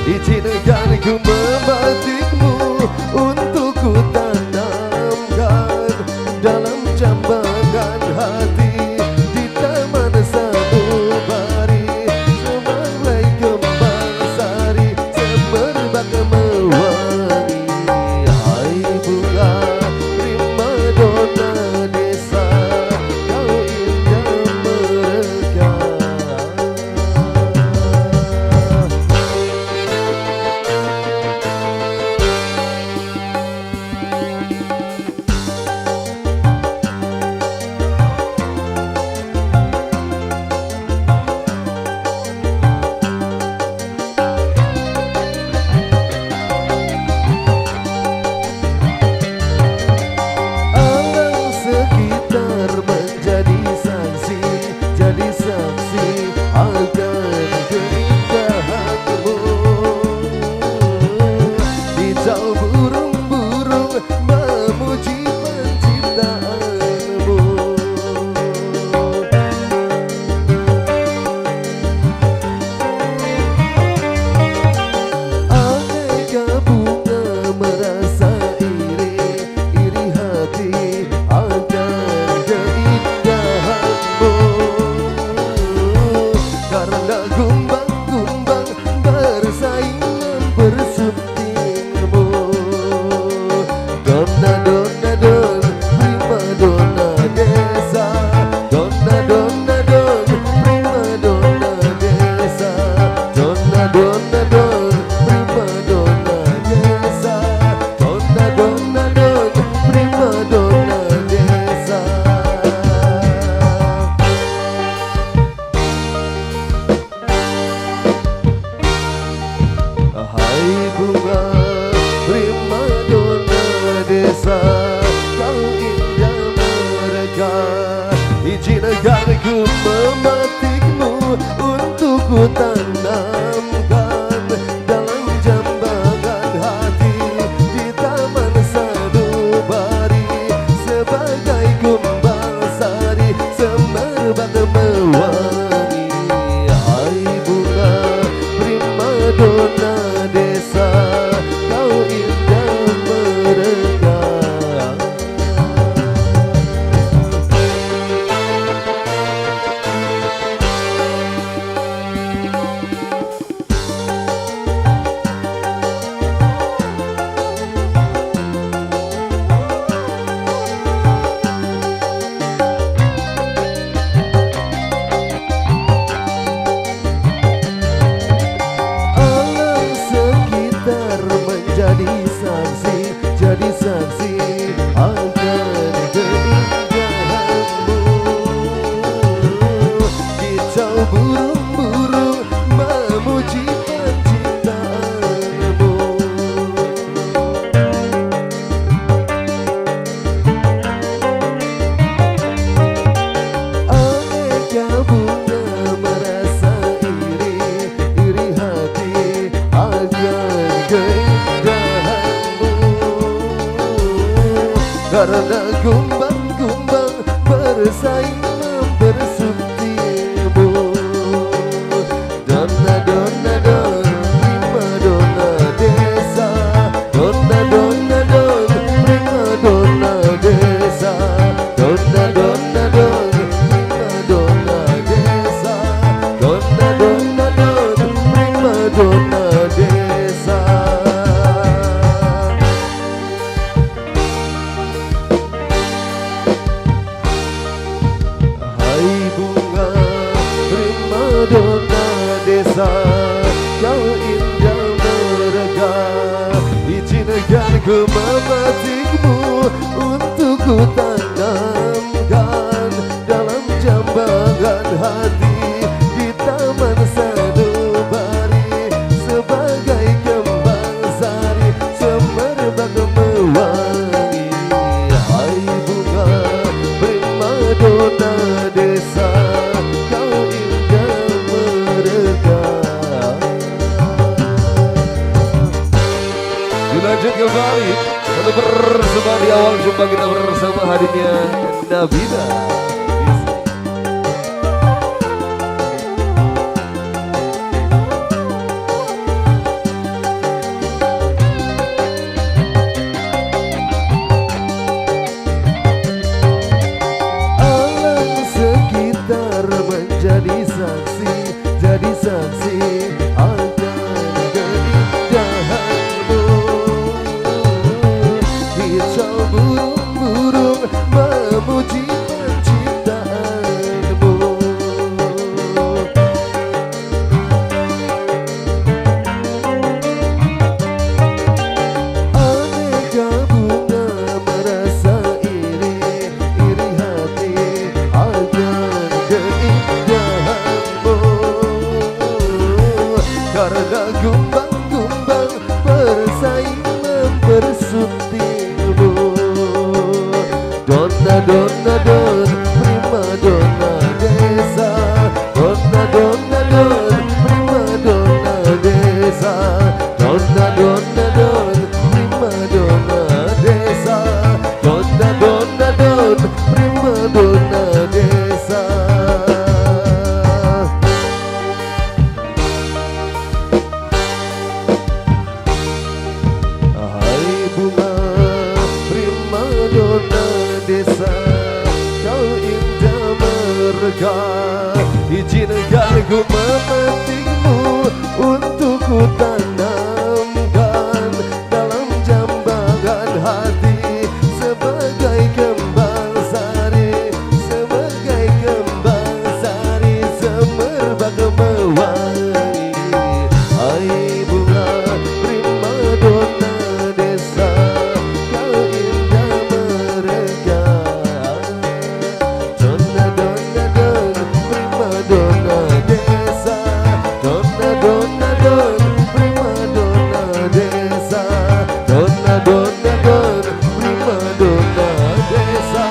Izinkan ku memetikmu untuk ku tanamkan dalam jambangan hati di taman sanubari, sebagai kembang sari semerbak mewangi. Hai bunga primadona desa, kau indah mereka. Izinkan ku memetikmu untuk ku tanamkan dalam jambangan hati di taman sanubari, sebagai kembang sari semerbak mewangi. Hai bunga primadona desa, kau indah mereka. Jadi saksi akan keindahanmu, kicau burung-burung memuji penciptaanmu. Aneka bunga merasa iri hati akan keindahanmu, karena kumbang-kumbang bersaing mempersutimu. Dona dona don, primadona desa, dona dona don, primadona desa, dona dona don, primadona desa, dona dona don, primadona desa. Primadona desa, kau indah mereka. Izinkan ku memetikmu untuk ku tanamkan dalam jambangan hati di taman sanubari, sebagai kembang sari semerbak mewangi. Hai bunga primadona desa, lanjut kembali untuk bersama di awal jumpa kita bersama hadirnya Nabila. Warga gumbang-gumbang bersaing mempersuntingmu. Donna donna don, prima donna desa. Donna donna don, prima donna desa. Donna donna don, prima donna desa. Donna donna don, prima donna desa. Hai bunga prima donna desa, kau indah mereka. Izinkan ku memetikmu untuk ku tanamkan dalam jambangan hati sebagai kembang sari, sebagai kembang sari semerbak mewangi. Hai bunga prima donna desa, kau indah mereka. Donna donna don, prima donna desa. Donna donna don, prima donna desa. Donna donna don, prima donna desa.